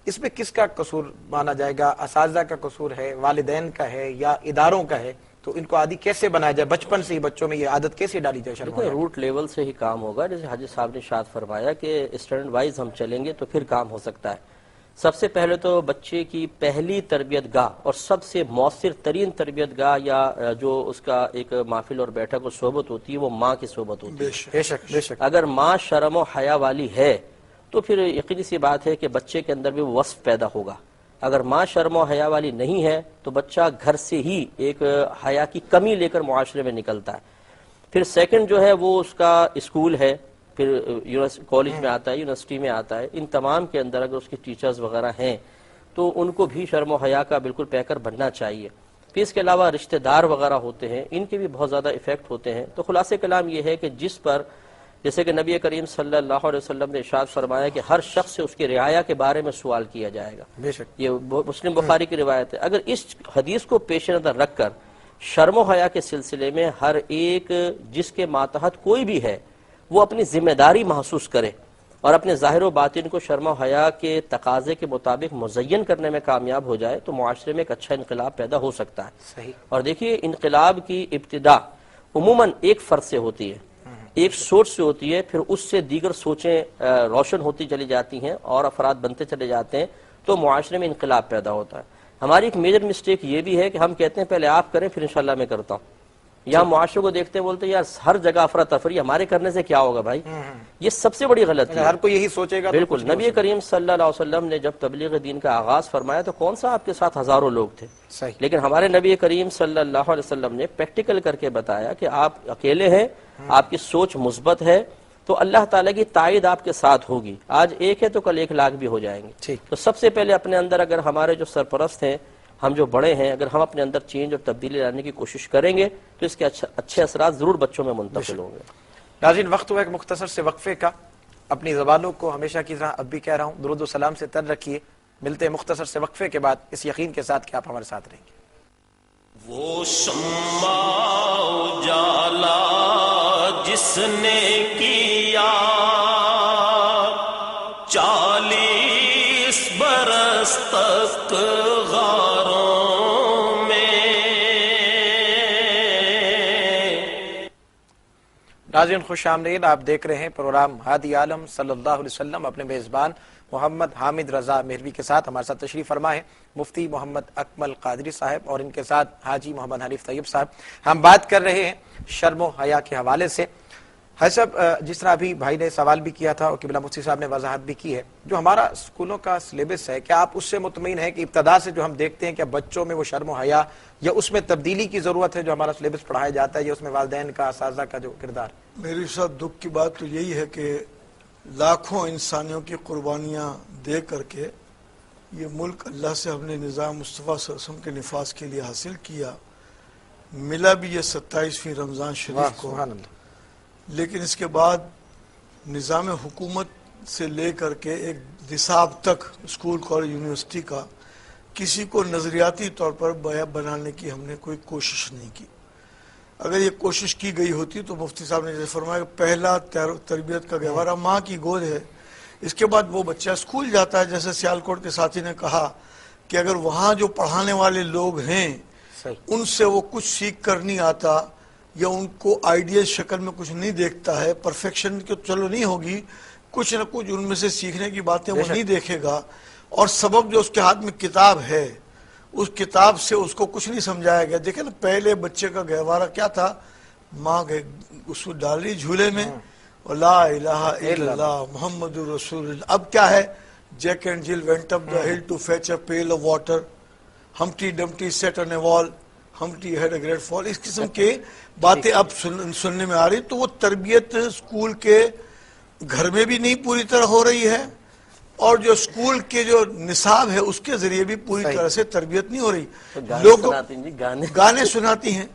اس میں کس کا قصور مانا جائے گا؟ اساتذہ کا قصور ہے، والدین کا ہے، یا اداروں کا ہے؟ تو ان کو عادی کیسے بنایا جائے؟ بچپن سے ہی بچوں میں یہ عادت کیسے ڈالی جائے شرم و حیا؟ روٹ لیول سے ہی کام ہوگا. جیسے حاجی صاحب نے ارشاد فرمایا کہ اسٹینڈرڈ وائز ہم چلیں گے تو پھر کام ہو سکتا ہے. سب سے پہلے تو بچے کی پہلی تربیت گاہ اور سب سے مؤثر ترین تربیت گاہ یا جو اس کا ایک محفل اور بیٹھک اور صحبت ہوتی ہے وہ ماں کی صحبت ہوتی ہے. بے شک بے شک. اگر ماں شرم و حیا والی ہے تو پھر یقینی سی بات ہے کہ بچے کے اندر بھی وہ وصف پیدا ہوگا. اگر ماں شرم و حیا والی نہیں ہے تو بچہ گھر سے ہی ایک حیا کی کمی لے کر معاشرے میں نکلتا ہے. پھر سیکنڈ جو ہے وہ اس کا اسکول ہے، پھر کالج میں آتا ہے، یونیورسٹی میں آتا ہے. ان تمام کے اندر اگر اس کی ٹیچرز وغیرہ ہیں تو ان کو بھی شرم و حیا کا بالکل پیکر بننا چاہیے. پھر اس کے علاوہ رشتہ دار وغیرہ ہوتے ہیں، ان کے بھی بہت زیادہ ایفیکٹ ہوتے ہیں. تو خلاصہ کلام یہ ہے کہ جس پر جیسے کہ نبی کریم صلی اللہ علیہ وسلم نے ارشاد فرمایا کہ ہر شخص سے اس کی رعایا کے بارے میں سوال کیا جائے گا. بے شک. یہ مسلم بخاری کی روایت ہے. اگر اس حدیث کو پیش نظر رکھ کر شرم و حیا کے سلسلے میں ہر ایک جس کے ماتحت کوئی بھی ہے وہ اپنی ذمہ داری محسوس کرے اور اپنے ظاہر و باطن کو شرم و حیا کے تقاضے کے مطابق مزین کرنے میں کامیاب ہو جائے تو معاشرے میں ایک اچھا انقلاب پیدا ہو سکتا ہے. صحیح. اور دیکھیے انقلاب کی ابتدا عموماً ایک فرد سے ہوتی ہے، ایک سوچ سے ہوتی ہے، پھر اس سے دیگر سوچیں روشن ہوتی چلی جاتی ہیں اور افراد بنتے چلے جاتے ہیں تو معاشرے میں انقلاب پیدا ہوتا ہے. ہماری ایک میجر مسٹیک یہ بھی ہے کہ ہم کہتے ہیں پہلے آپ کریں پھر انشاءاللہ میں کرتا ہوں. یا معاشرے کو دیکھتے ہیں بولتے ہیں یار ہر جگہ افراتفری، ہمارے کرنے سے کیا ہوگا بھائی. یہ سب سے بڑی غلطی ہے. ہر کوئی یہی سوچے گا. بالکل. نبی کریم صلی اللہ علیہ وسلم نے جب تبلیغ دین کا آغاز فرمایا تو کون سا آپ کے ساتھ ہزاروں لوگ تھے. صحیح. لیکن ہمارے نبی کریم صلی اللہ علیہ وسلم نے پریکٹیکل کر کے بتایا کہ آپ اکیلے ہیں، آپ کی سوچ مثبت ہے تو اللہ تعالیٰ کی تائید آپ کے ساتھ ہوگی. آج ایک ہے تو کل 1 لاکھ بھی ہو جائیں گے. تو سب سے پہلے اپنے اندر اگر ہمارے جو سرپرست ہیں، ہم جو بڑے ہیں، اگر ہم اپنے اندر چینج اور تبدیلی لانے کی کوشش کریں گے تو اس کے اچھے اثرات ضرور بچوں میں منتقل ہوں گے. ناظرین، وقت ہوا ایک مختصر سے وقفے کا. اپنی زبانوں کو ہمیشہ کی طرح اب بھی کہہ رہا ہوں درود و سلام سے تر رکھیے. ملتے ہیں مختصر سے وقفے کے بعد اس یقین کے ساتھ کہ آپ ہمارے ساتھ رہیں گے. وہ شمع اجالا جس نے کیا 40 برس تک غاروں میں. ناظرین خوش آمدید. آپ دیکھ رہے ہیں پروگرام ہادی عالم صلی اللہ علیہ وسلم. اپنے میزبان محمد حامد رضا مہروی کے ساتھ ہمارے ساتھ تشریف فرما ہے مفتی محمد اکمل قادری صاحب اور ان کے ساتھ حاجی محمد حنیف طیب صاحب. ہم بات کر رہے ہیں شرم و حیا کے حوالے سے. حاجی صاحب، جس طرح ابھی بھائی نے سوال بھی کیا تھا اور قبلہ مفتی صاحب نے وضاحت بھی کی ہے، جو ہمارا اسکولوں کا سلیبس ہے، کیا آپ اس سے مطمئن ہیں کہ ابتدا سے جو ہم دیکھتے ہیں کہ بچوں میں وہ شرم و حیا یا اس میں تبدیلی کی ضرورت ہے جو ہمارا سلیبس پڑھایا جاتا ہے، یا اس میں والدین کا، اساتذہ کا جو کردار؟ میرے ساتھ دکھ کی بات تو یہی ہے کہ لاکھوں انسانیوں کی قربانیاں دے کر کے یہ ملک اللہ سے ہم نے نظام مصطفیٰ صلی اللہ علیہ وسلم کے نفاذ کے لیے حاصل کیا. ملا بھی یہ 27ویں رمضان شریف کو، لیکن اس کے بعد نظام حکومت سے لے کر کے ایک نصاب تک اسکول، کالج، یونیورسٹی کا کسی کو نظریاتی طور پر بنانے کی ہم نے کوئی کوشش نہیں کی. اگر یہ کوشش کی گئی ہوتی تو مفتی صاحب نے جیسے فرمایا کہ پہلا تربیت کا گہوارہ ماں کی گود ہے. اس کے بعد وہ بچہ اسکول جاتا ہے. جیسے سیالکوٹ کے ساتھی نے کہا کہ اگر وہاں جو پڑھانے والے لوگ ہیں ان سے وہ کچھ سیکھ کر نہیں آتا یا ان کو آئیڈیل شکل میں کچھ نہیں دیکھتا ہے، پرفیکشن تو چلو نہیں ہوگی، کچھ نہ کچھ ان میں سے سیکھنے کی باتیں وہ نہیں دیکھے گا. اور سبب جو اس کے ہاتھ میں کتاب ہے، اس کتاب سے اس کو کچھ نہیں سمجھایا گیا. دیکھیں نا، پہلے بچے کا گہوارہ کیا تھا؟ ماں اس کو ڈال رہی جھولے میں، لا الہ الا اللہ محمد رسول اللہ. اب کیا ہے؟ جیک اینڈ جل went up the hill to fetch a pail of water. Humpty Dumpty sat on a wall. Humpty had a great fall. اس قسم کے باتیں اب سننے میں آ رہی. تو وہ تربیت اسکول کے گھر میں بھی نہیں پوری طرح ہو رہی ہے اور جو اسکول کے جو نصاب ہے اس کے ذریعے بھی پوری طرح سے تربیت نہیں ہو رہی. لوگ گانے سناتی ہیں.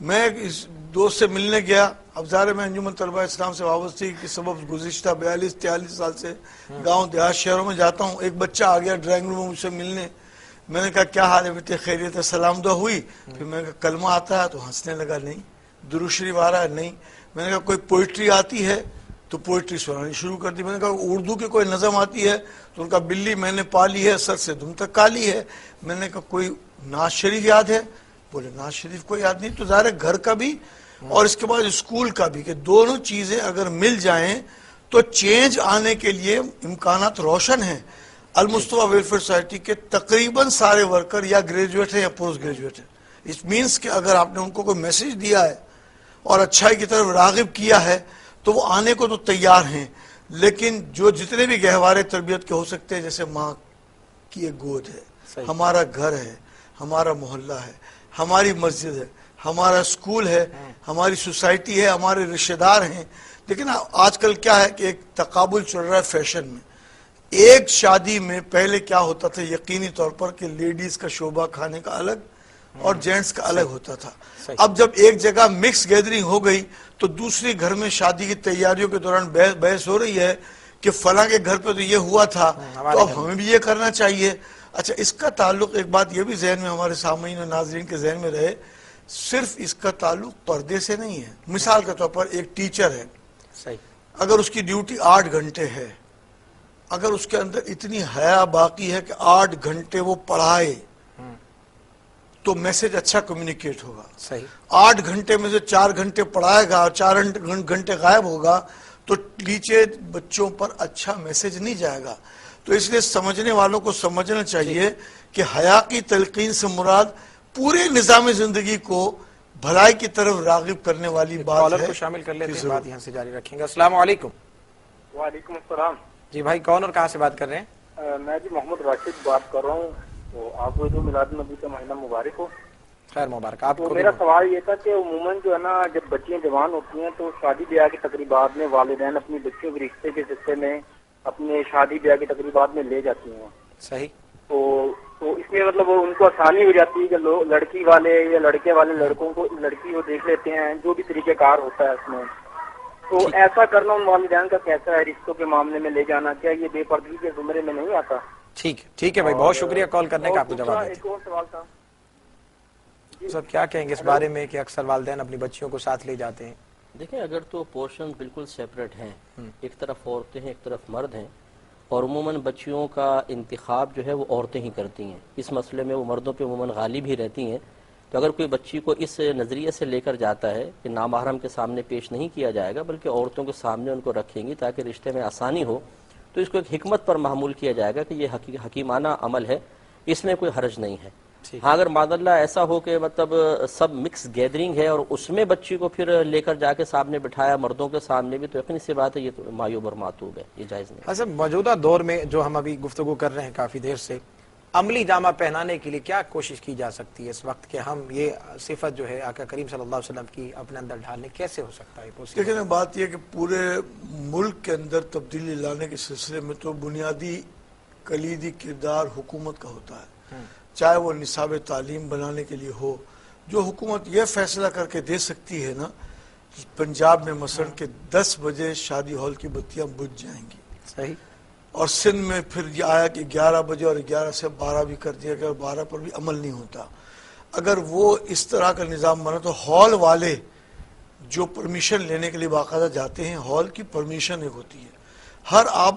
میں دوست سے ملنے گیا. اب ظاہر میں انجمن طلبہ اسلام سے وابستگی کے سبب گزشتہ 42-43 سال سے گاؤں دیہات شہروں میں جاتا ہوں. ایک بچہ آ گیا ڈرائنگ روم میں مجھ سے ملنے. میں نے کہا کیا حال ہے بیٹے, خیریت ہے, سلام دعا ہوئی. پھر میں نے کہا کلمہ آتا ہے, تو ہنسنے لگا. نہیں. درود شریف آ رہا ہے؟ نہیں. میں نے کہا کوئی پوئٹری آتی ہے؟ تو پوئٹری سنانی شروع کر دی. میں نے کہا اردو کی کوئی نظم آتی ہے؟ تو ان کا بلی میں نے پالی ہے, سر سے دم تک کالی ہے. میں نے کہا کوئی نعت شریف یاد ہے؟ بولے نعت شریف کوئی یاد نہیں. تو ظاہر ہے گھر کا بھی اور اس کے بعد اسکول کا بھی, کہ دونوں چیزیں اگر مل جائیں تو چینج آنے کے لیے امکانات روشن ہیں. المصطفیٰ ویلفیئر سوسائٹی کے تقریباً سارے ورکر یا گریجویٹ ہیں یا پوسٹ گریجویٹ ہیں. اس مینس کہ اگر آپ نے ان کو کوئی میسج دیا ہے اور اچھائی کی طرف راغب کیا ہے تو وہ آنے کو تو تیار ہیں. لیکن جو جتنے بھی گہوارے تربیت کے ہو سکتے ہیں, جیسے ماں کی ایک گود ہے, ہمارا گھر ہے, ہمارا محلہ ہے, ہماری مسجد ہے, ہمارا اسکول ہے, ہماری سوسائٹی ہے, ہمارے رشتہ دار ہیں. لیکن آج کل کیا ہے کہ ایک تقابل چل رہا ہے فیشن میں. ایک شادی میں پہلے کیا ہوتا تھا یقینی طور پر کہ لیڈیز کا شعبہ کھانے کا الگ اور جینٹس کا الگ ہوتا تھا. اب جب ایک جگہ مکس گیدرنگ ہو گئی تو دوسری گھر میں شادی کی تیاریوں کے دوران بحث ہو رہی ہے کہ فلاں کے گھر پہ تو یہ ہوا تھا, تو اب ہمیں بھی یہ کرنا چاہیے. اچھا, اس کا تعلق, ایک بات یہ بھی ذہن میں ہمارے سامعین اور ناظرین کے ذہن میں رہے, صرف اس کا تعلق پردے سے نہیں ہے. مثال کے طور پر ایک ٹیچر ہے, اگر اس کی ڈیوٹی 8 گھنٹے ہے, اگر اس کے اندر اتنی حیا باقی ہے کہ 8 گھنٹے وہ پڑھائے تو میسج اچھا کمیونیکیٹ ہوگا. 8 گھنٹے میں سے 4 گھنٹے پڑھائے گا اور 4 گھنٹے غائب ہوگا تو نیچے بچوں پر اچھا میسج نہیں جائے گا. تو اس لیے سمجھنے والوں کو سمجھنا چاہیے کہ حیا کی تلقین سے مراد پورے نظام زندگی کو بھلائی کی طرف راغب کرنے والی بات ہے. کالر کو شامل کر لیتے ہیں, بات یہاں سے جاری رکھیں گے. السلام علیکم. وعلیکم السلام. جی بھائی, کون اور کہاں سے بات کر رہے ہیں؟ میں جی محمد راشد بات کر رہا ہوں. تو آپ کو جو میلاد النبی کا مہینہ مبارک ہو. خیر مبارک آپ کو. میرا سوال یہ تھا کہ عموماً جو ہے نا, جب بچیاں جوان ہوتی ہیں تو شادی بیاہ کی تقریبات میں والدین اپنی بچیوں کے رشتے کے سلسلے میں اپنے شادی بیاہ کی تقریبات میں لے جاتی ہیں. صحیح. تو اس میں مطلب ان کو آسانی ہو جاتی ہے کہ لڑکی والے یا لڑکے والے لڑکوں کو لڑکی کو دیکھ لیتے ہیں, جو بھی طریقہ کار ہوتا ہے اس میں. تو ایسا کرنا ان والدین کا کیسا ہے رشتوں کے معاملے میں لے جانا, کیا یہ بے پردگی کے زمرے میں نہیں آتا؟ ٹھیک ہے بھائی, بہت شکریہ کال کرنے کا. آپ کو جواب دیتے ہیں. ایک اور سوال تھا سب کیا کہیں گے اس بارے میں کہ اکثر والدین اپنی بچیوں کو ساتھ لے جاتے ہیں؟ دیکھیں, اگر تو پورشن بالکل سیپریٹ ہیں, ایک طرف عورتیں ہیں ایک طرف مرد ہیں, اور عموماً بچیوں کا انتخاب جو ہے وہ عورتیں ہی کرتی ہیں, اس مسئلے میں وہ مردوں پہ عموماً غالب ہی رہتی ہیں. تو اگر کوئی بچی کو اس نظریے سے لے کر جاتا ہے کہ نامحرم کے سامنے پیش نہیں کیا جائے گا بلکہ عورتوں کے سامنے ان کو رکھیں گی تاکہ رشتے میں آسانی ہو, تو اس کو ایک حکمت پر محمول کیا جائے گا کہ یہ حکیمانہ عمل ہے, اس میں کوئی حرج نہیں ہے. ہاں, اگر معاذ اللہ ایسا ہو کہ مطلب سب مکس گیدرنگ ہے اور اس میں بچی کو پھر لے کر جا کے سامنے بٹھایا مردوں کے سامنے بھی, تو یقینی سی بات ہے یہ تو معیوب اور معتوب ہے, یہ جائز نہیں. اصل موجودہ دور میں جو ہم ابھی گفتگو کر رہے ہیں کافی دیر سے, عملی جامہ پہنانے کے لیے کیا کوشش کی جا سکتی ہے اس وقت کہ ہم یہ صفت جو ہے آقا کریم صلی اللہ علیہ وسلم کی اپنے اندر ڈھالنے, کیسے ہو سکتا ہے؟ لیکن بات یہ کہ پورے ملک کے اندر تبدیلی لانے کے سلسلے میں تو بنیادی کلیدی کردار حکومت کا ہوتا ہے, چاہے وہ نصاب تعلیم بنانے کے لیے ہو. جو حکومت یہ فیصلہ کر کے دے سکتی ہے نا, پنجاب میں مثلا کہ 10 بجے شادی ہال کی بتیاں بجھ جائیں گی. صحیح. اور سندھ میں پھر یہ آیا کہ 11 بجے اور 11 سے 12 بھی کر دیا گیا, اور 12 پر بھی عمل نہیں ہوتا. اگر وہ اس طرح کا نظام بنا تو ہال والے جو پرمیشن لینے کے لیے باقاعدہ جاتے ہیں, ہال کی پرمیشن ایک ہوتی ہے, ہر آپ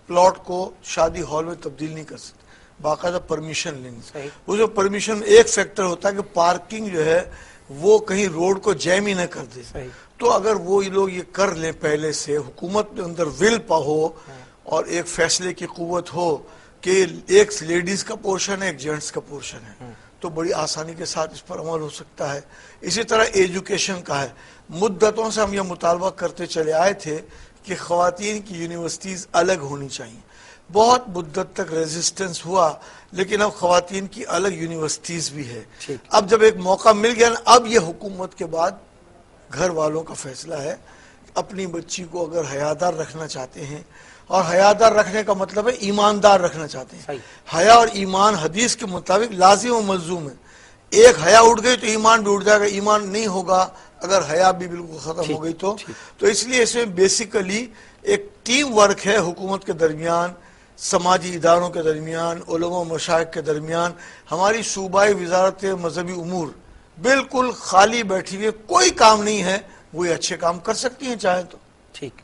پلاٹ کو شادی ہال میں تبدیل نہیں کر سکتے, باقاعدہ پرمیشن لینی. اس میں پرمیشن میں ایک فیکٹر ہوتا ہے کہ پارکنگ جو ہے وہ کہیں روڈ کو جیم ہی نہ کر دے. تو اگر وہ لوگ یہ کر لیں پہلے سے, حکومت کے اندر ول ہو اور ایک فیصلے کی قوت ہو کہ ایک لیڈیز کا پورشن ہے ایک جینٹس کا پورشن ہے, تو بڑی آسانی کے ساتھ اس پر عمل ہو سکتا ہے. اسی طرح ایجوکیشن کا ہے, مدتوں سے ہم یہ مطالبہ کرتے چلے آئے تھے کہ خواتین کی یونیورسٹیز الگ ہونی چاہیے. بہت مدت تک ریزسٹنس ہوا, لیکن اب خواتین کی الگ یونیورسٹیز بھی ہے. اب جب ایک موقع مل گیا نا, اب یہ حکومت کے بعد گھر والوں کا فیصلہ ہے. اپنی بچی کو اگر حیادار رکھنا چاہتے ہیں, اور حیادار رکھنے کا مطلب ہے ایماندار رکھنا چاہتے ہیں. حیا اور ایمان حدیث کے مطابق لازم و ملزوم ہے. ایک حیا اٹھ گئی تو ایمان بھی اٹھ جائے گا, ایمان نہیں ہوگا اگر حیا بھی بالکل ختم ہو گئی تو اس لیے اس میں بیسیکلی ایک ٹیم ورک ہے حکومت کے درمیان، سماجی اداروں کے درمیان، علماء و مشائخ کے درمیان. ہماری صوبائی وزارت مذہبی امور بالکل خالی بیٹھی ہوئی، کوئی کام نہیں ہے، وہ اچھے کام کر سکتی ہیں چاہے تو. ٹھیک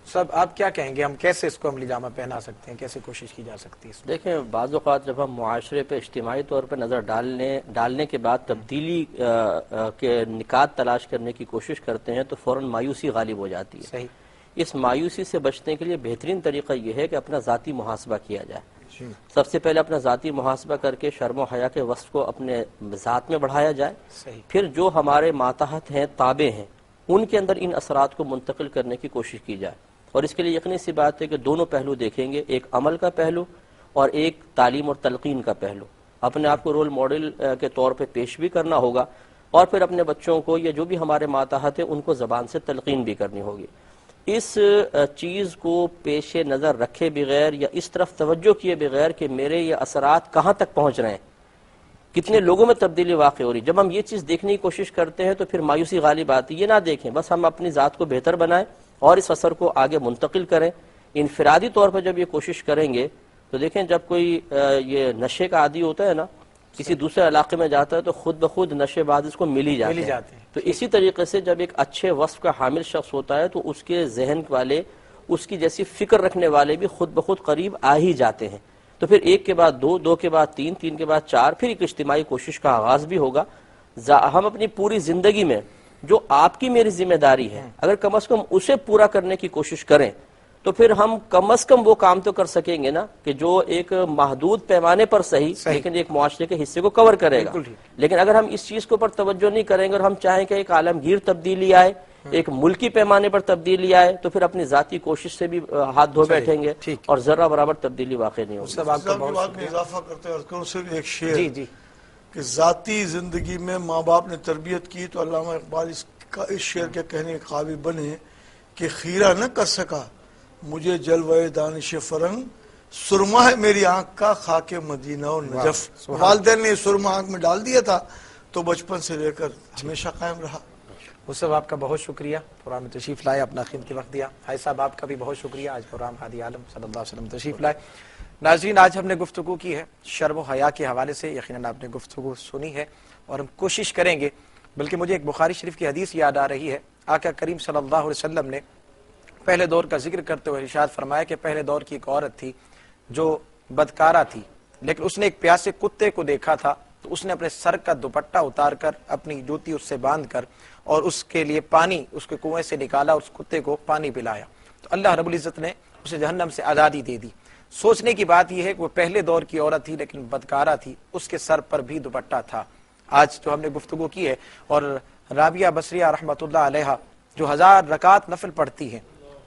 صاحب، آپ کیا کہیں گے، ہم کیسے اس کو عملی جامہ پہنا سکتے ہیں، کیسے کوشش کی جا سکتی ہے؟ دیکھیں، بعض اوقات جب ہم معاشرے پہ اجتماعی طور پہ نظر ڈالنے کے بعد تبدیلی کے نکات تلاش کرنے کی کوشش کرتے ہیں تو فوراً مایوسی غالب ہو جاتی ہے. صحیح. اس مایوسی سے بچنے کے لیے بہترین طریقہ یہ ہے کہ اپنا ذاتی محاسبہ کیا جائے. سب سے پہلے اپنا ذاتی محاسبہ کر کے شرم و حیا کے وصف کو اپنے ذات میں بڑھایا جائے. صحیح. پھر جو ہمارے ماتحت ہیں، تابع ہیں، ان کے اندر ان اثرات کو منتقل کرنے کی کوشش کی جائے. اور اس کے لیے یقینی سی بات ہے کہ دونوں پہلو دیکھیں گے، ایک عمل کا پہلو اور ایک تعلیم اور تلقین کا پہلو. اپنے آپ کو رول ماڈل کے طور پہ پیش بھی کرنا ہوگا، اور پھر اپنے بچوں کو یا جو بھی ہمارے ماتحت ہیں ان کو زبان سے تلقین بھی کرنی ہوگی. اس چیز کو پیش نظر رکھے بغیر یا اس طرف توجہ کیے بغیر کہ میرے یہ اثرات کہاں تک پہنچ رہے ہیں، کتنے لوگوں میں تبدیلی واقع ہو رہی، جب ہم یہ چیز دیکھنے کی کوشش کرتے ہیں تو پھر مایوسی غالب آتی ہے. یہ نہ دیکھیں، بس ہم اپنی ذات کو بہتر بنائیں اور اس اثر کو آگے منتقل کریں. انفرادی طور پر جب یہ کوشش کریں گے تو دیکھیں، جب کوئی یہ نشے کا عادی ہوتا ہے نا، کسی دوسرے علاقے میں جاتا ہے تو خود بخود نشے باز اس کو مل ہی جاتے ہیں. تو اسی طریقے سے جب ایک اچھے وصف کا حامل شخص ہوتا ہے تو اس کے ذہن والے، اس کی جیسی فکر رکھنے والے بھی خود بخود قریب آ ہی جاتے ہیں. تو پھر ایک کے بعد دو، دو کے بعد تین، تین کے بعد چار، پھر ایک اجتماعی کوشش کا آغاز بھی ہوگا. ہم اپنی پوری زندگی میں جو آپ کی میری ذمہ داری ہے، اگر کم از کم اسے پورا کرنے کی کوشش کریں تو پھر ہم کم از کم وہ کام تو کر سکیں گے نا کہ جو ایک محدود پیمانے پر صحیح لیکن ایک معاشرے کے حصے کو کور کرے گا. لیکن اگر ہم اس چیز کے اوپر توجہ نہیں کریں گے اور ہم چاہیں کہ ایک عالمگیر تبدیلی آئے، ایک ملکی پیمانے پر تبدیلی آئے، تو پھر اپنی ذاتی کوشش سے بھی ہاتھ دھو بیٹھیں گے اور ذرہ برابر تبدیلی واقع نہیں ہوگی. بات میں اضافہ کرتے ہیں صرف ایک شعر کہ ذاتی زندگی میں ماں باپ نے تربیت کی تو علامہ اقبال اس شعر کے کہنے کے قابل بنے کہ خیرہ نہ کر سکا مجھے جلوہ دانش فرنگ، سرما ہے میری آنکھ کا خاک مدینہ اور نجف. والدین نے سرما آنکھ میں ڈال دیا تھا تو بچپن سے لے کر ہمیشہ قائم رہا. مصطفیٰ، آپ کا بہت شکریہ، پروگرام میں تشریف لائے، اپنا قیمتی وقت دیا. حاج صاحب، آپ کا بھی بہت شکریہ، آج پروگرام ہادی عالم صلی اللہ علیہ وسلم تشریف لائے. ناظرین، آج ہم نے گفتگو کی ہے شرم و حیا کے حوالے سے. یقیناً آپ نے گفتگو سنی ہے اور ہم کوشش کریں گے، بلکہ مجھے ایک بخاری شریف کی حدیث یاد آ رہی ہے. آقا کریم صلی اللہ علیہ وسلم نے پہلے دور کا ذکر کرتے ہوئے ارشاد فرمایا کہ پہلے دور کی ایک عورت تھی جو بدکارہ تھی، لیکن اس نے ایک پیاسے کتے کو دیکھا تھا تو اس نے اپنے سر کا دوپٹہ اتار کر اپنی جوتی اس سے باندھ کر اور اس کے لیے پانی اس کے کنویں سے نکالا، اس کتے کو پانی پلایا تو اللہ رب العزت نے اسے جہنم سے آزادی دے دی. سوچنے کی بات یہ ہے کہ وہ پہلے دور کی عورت تھی لیکن بدکارہ تھی، اس کے سر پر بھی دوپٹہ تھا. آج جو ہم نے گفتگو کی ہے، اور رابعہ بصریہ رحمۃ اللہ علیہا جو 1000 رکعت نفل پڑھتی ہیں،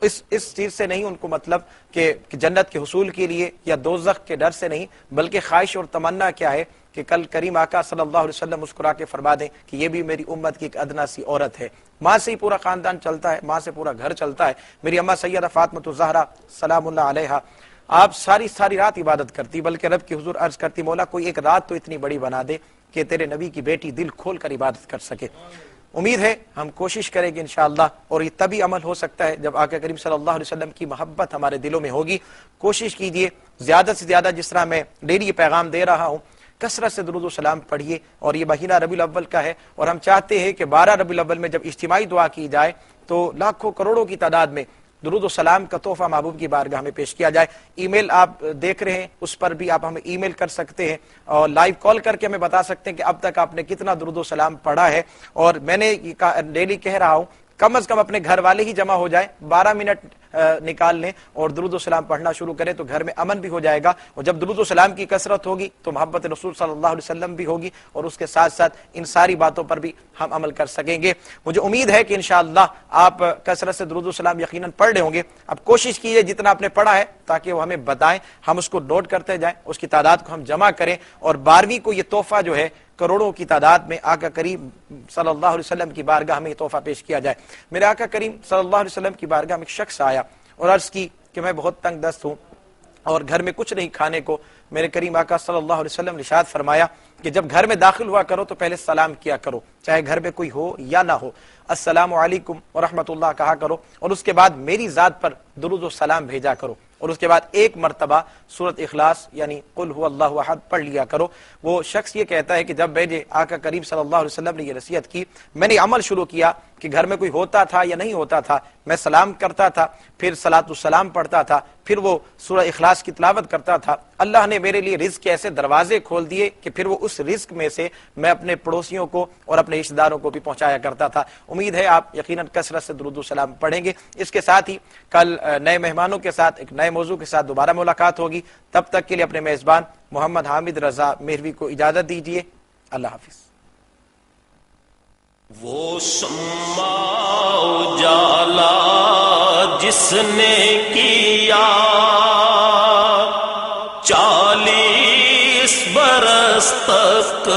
اس چیز سے نہیں ان کو مطلب کہ جنت کے حصول کے لیے یا دوزخ کے ڈر سے نہیں، بلکہ خواہش اور تمنا کیا ہے کہ کل کریم آقا صلی اللہ علیہ وسلم مسکرا کے فرما دیں کہ یہ بھی میری امت کی ایک ادنا سی عورت ہے. ماں سے ہی پورا خاندان چلتا ہے، ماں سے پورا گھر چلتا ہے. میری اماں سیدہ فاطمہ الزہرا سلام اللہ علیہا، آپ ساری رات عبادت کرتی، بلکہ رب کی حضور عرض کرتی مولا کوئی ایک رات تو اتنی بڑی بنا دے کہ تیرے نبی کی بیٹی دل کھول کر عبادت کر سکے. امید ہے ہم کوشش کریں گے انشاءاللہ، اور یہ تبھی عمل ہو سکتا ہے جب آقا کریم صلی اللہ علیہ وسلم کی محبت ہمارے دلوں میں ہوگی. کوشش کیجئے زیادہ سے زیادہ، جس طرح میں ڈیلی یہ پیغام دے رہا ہوں، کثرت سے درود و سلام پڑھیے. اور یہ مہینہ ربیع الاول کا ہے اور ہم چاہتے ہیں کہ 12 ربیع الاول میں جب اجتماعی دعا کی جائے تو لاکھوں کروڑوں کی تعداد میں درود و سلام کا تحفہ محبوب کی بارگاہ میں پیش کیا جائے. ای میل آپ دیکھ رہے ہیں، اس پر بھی آپ ہمیں ای میل کر سکتے ہیں اور لائیو کال کر کے ہمیں بتا سکتے ہیں کہ اب تک آپ نے کتنا درود و سلام پڑھا ہے. اور میں نے ڈیلی کہہ رہا ہوں کم از کم اپنے گھر والے ہی جمع ہو جائیں، 12 منٹ نکال لیں اور درود و سلام پڑھنا شروع کریں تو گھر میں امن بھی ہو جائے گا. اور جب درود و سلام کی کثرت ہوگی تو محبت رسول صلی اللہ علیہ وسلم بھی ہوگی اور اس کے ساتھ ساتھ ان ساری باتوں پر بھی ہم عمل کر سکیں گے. مجھے امید ہے کہ انشاءاللہ آپ کثرت سے درود و سلام یقیناً پڑھ رہے ہوں گے. اب کوشش کیجیے جتنا آپ نے پڑھا ہے تاکہ وہ ہمیں بتائیں، ہم اس کو نوٹ کرتے جائیں، اس کی تعداد کو ہم جمع کریں اور 12ویں کو یہ تحفہ جو ہے کروڑوں کی تعداد میں آقا کریم صلی اللہ علیہ وسلم کی بارگاہ میں یہ تحفہ پیش کیا جائے. میرے آقا کریم صلی اللہ علیہ وسلم کی بارگاہ میں ایک شخص آیا اور عرض کی کہ میں بہت تنگ دست ہوں اور گھر میں کچھ نہیں کھانے کو. میرے کریم آقا صلی اللہ علیہ وسلم نے ارشاد فرمایا کہ جب گھر میں داخل ہوا کرو تو پہلے سلام کیا کرو، چاہے گھر میں کوئی ہو یا نہ ہو، السلام علیکم ورحمۃ اللہ کہا کرو، اور اس کے بعد میری ذات پر درود و سلام بھیجا کرو، اور اس کے بعد ایک مرتبہ سورۃ اخلاص یعنی قل هو اللہ احد پڑھ لیا کرو۔ وہ شخص یہ کہتا ہے کہ جب مجھے آقا کریم صلی اللہ علیہ وسلم نے یہ نصیحت کی، میں نے عمل شروع کیا کہ گھر میں کوئی ہوتا تھا یا نہیں ہوتا تھا، میں سلام کرتا تھا، پھر صلاۃ السلام پڑھتا تھا، پھر وہ سورہ اخلاص کی تلاوت کرتا تھا۔ اللہ نے میرے لیے رزق کے ایسے دروازے کھول دیے کہ پھر وہ اس رزق میں سے میں اپنے پڑوسیوں کو اور اپنے رشتہ داروں کو بھی پہنچایا کرتا تھا۔ امید ہے آپ یقیناً کثرت سے درود و سلام پڑھیں گے۔ اس کے ساتھ ہی کل نئے مہمانوں کے ساتھ ایک نئے موضوع کے ساتھ دوبارہ ملاقات ہوگی، تب تک کے لیے اپنے میزبان محمد حامد رضا مہروی کو اجازت دیجیے، اللہ حافظ۔ وہ شمع اجالا جس نے کیا 40 برس تک